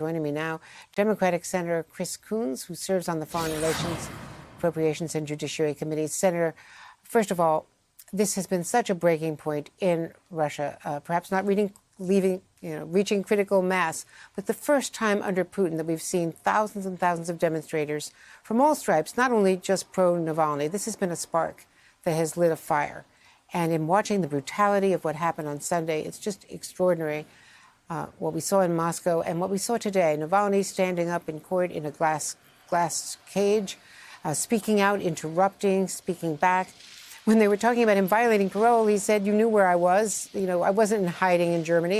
Joining me now, Democratic Senator Chris Coons, who serves on the Foreign Relations, Appropriations and Judiciary Committees. Senator, first of all, this has been such a breaking point in Russia, perhaps not reaching critical mass, but the first time under Putin that we've seen thousands and thousands of demonstrators from all stripes, not only just pro-Navalny. This has been a spark that has lit a fire. And in watching the brutality of what happened on Sunday, it's just extraordinary. What we saw in Moscow and what we saw today, Navalny standing up in court in a glass cage, speaking out, interrupting, speaking back. When they were talking about him violating parole, he said, "You knew where I was. You know, I wasn't in hiding in Germany.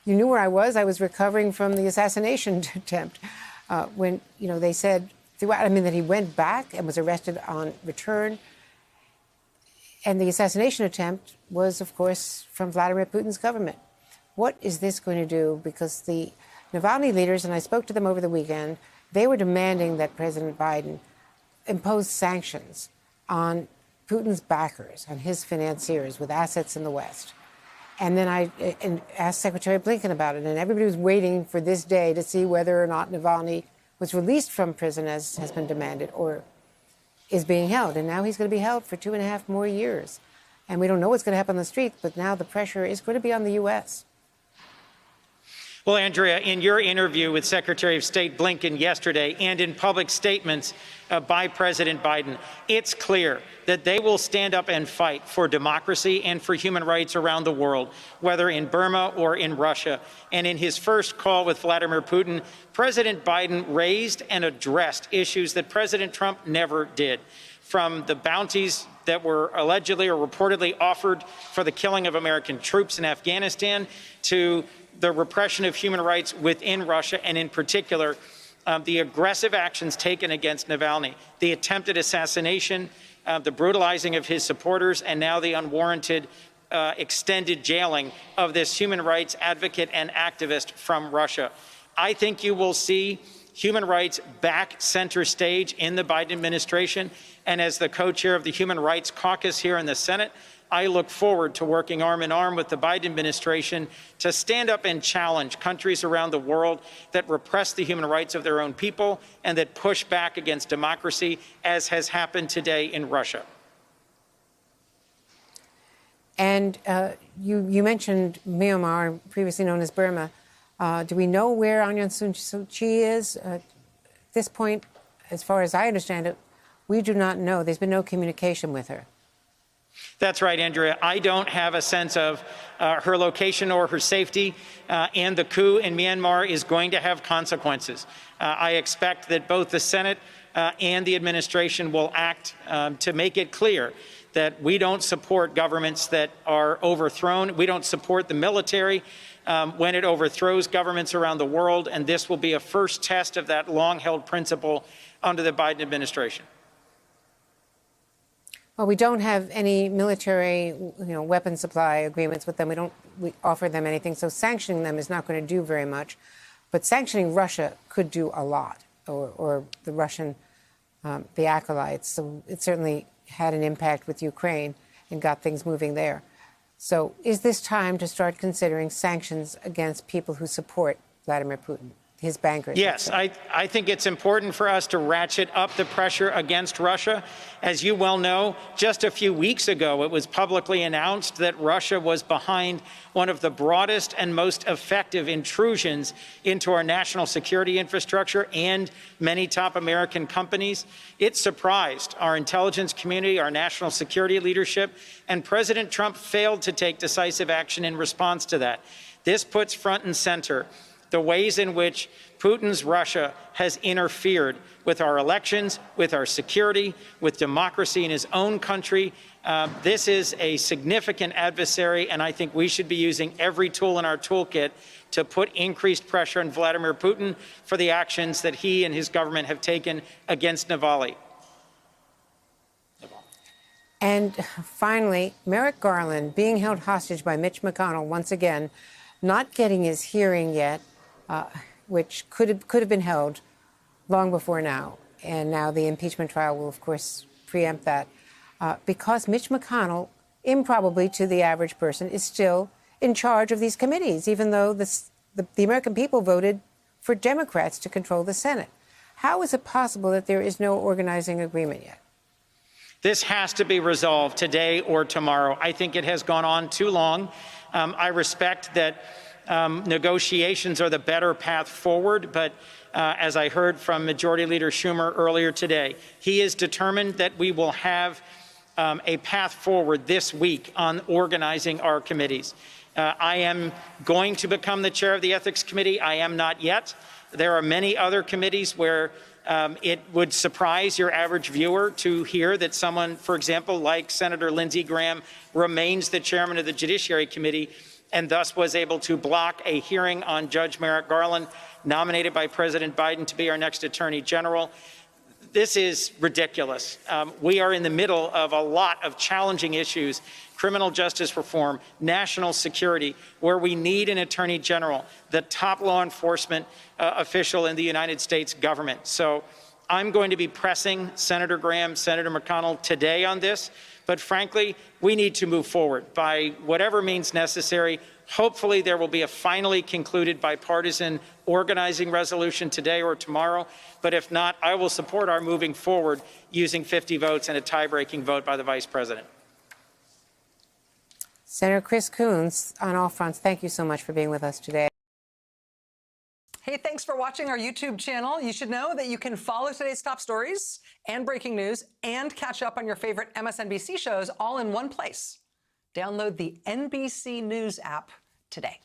You knew where I was. I was recovering from the assassination attempt." When, they said throughout, that he went back and was arrested on return. And the assassination attempt was, of course, from Vladimir Putin's government. What is this going to do? Because the Navalny leaders, and I spoke to them over the weekend, they were demanding that President Biden impose sanctions on Putin's backers, on his financiers with assets in the West. And then I asked Secretary Blinken about it, and everybody was waiting for this day to see whether or not Navalny was released from prison, as has been demanded, or is being held. And now he's going to be held for 2.5 more years. And we don't know what's going to happen on the street, but now the pressure is going to be on the U.S. Well, Andrea, in your interview with Secretary of State Blinken yesterday and in public statements by President Biden, it's clear that they will stand up and fight for democracy and for human rights around the world, whether in Burma or in Russia. And in his first call with Vladimir Putin, President Biden raised and addressed issues that President Trump never did, from the bounties that were allegedly or reportedly offered for the killing of American troops in Afghanistan to the repression of human rights within Russia, and in particular, the aggressive actions taken against Navalny, the attempted assassination, the brutalizing of his supporters, and now the unwarranted extended jailing of this human rights advocate and activist from Russia. I think you will see human rights back center stage in the Biden administration. And as the co-chair of the Human Rights Caucus here in the Senate, I look forward to working arm in arm with the Biden administration to stand up and challenge countries around the world that repress the human rights of their own people and that push back against democracy, as has happened today in Russia. And you mentioned Myanmar, previously known as Burma. Do we know where Aung San Suu Kyi is? At this point, as far as I understand it, we do not know. There's been no communication with her. That's right, Andrea. I don't have a sense of her location or her safety, and the coup in Myanmar is going to have consequences. I expect that both the Senate and the administration will act to make it clear that we don't support governments that are overthrown. We don't support the military when it overthrows governments around the world, and this will be a first test of that long-held principle under the Biden administration. Well, we don't have any military, weapon supply agreements with them. We offer them anything. So sanctioning them is not going to do very much. But sanctioning Russia could do a lot, or the Russian, the acolytes. So it certainly had an impact with Ukraine and got things moving there. So is this time to start considering sanctions against people who support Vladimir Putin? His bankers. Yes, I think it's important for us to ratchet up the pressure against Russia. As you well know, just a few weeks ago, it was publicly announced that Russia was behind one of the broadest and most effective intrusions into our national security infrastructure and many top American companies. It surprised our intelligence community, our national security leadership, and President Trump failed to take decisive action in response to that. This puts front and center the ways in which Putin's Russia has interfered with our elections, with our security, with democracy in his own country. This is a significant adversary, and I think we should be using every tool in our toolkit to put increased pressure on Vladimir Putin for the actions that he and his government have taken against Navalny. And finally, Merrick Garland being held hostage by Mitch McConnell once again, not getting his hearing yet, which could have been held long before now. And now the impeachment trial will, of course, preempt that. Because Mitch McConnell, improbably to the average person, is still in charge of these committees, even though the American people voted for Democrats to control the Senate. How is it possible that there is no organizing agreement yet? This has to be resolved today or tomorrow. I think it has gone on too long. I respect that negotiations are the better path forward, but as I heard from Majority Leader Schumer earlier today, he is determined that we will have a path forward this week on organizing our committees. I am going to become the chair of the Ethics Committee. I am not yet. There are many other committees where it would surprise your average viewer to hear that someone, for example, like Senator Lindsey Graham, remains the chairman of the Judiciary Committee and thus was able to block a hearing on Judge Merrick Garland, nominated by President Biden to be our next Attorney General. This is ridiculous. We are in the middle of a lot of challenging issues: criminal justice reform, national security, where we need an Attorney General, the top law enforcement official in the United States government. So I'm going to be pressing Senator Graham, Senator McConnell today on this. But frankly, we need to move forward by whatever means necessary. Hopefully there will be a finally concluded bipartisan organizing resolution today or tomorrow. But if not, I will support our moving forward using 50 votes and a tie-breaking vote by the Vice President. Senator Chris Coons, on all fronts, thank you so much for being with us today. Hey, thanks for watching our YouTube channel. You should know that you can follow today's top stories and breaking news and catch up on your favorite MSNBC shows all in one place. Download the NBC News app today.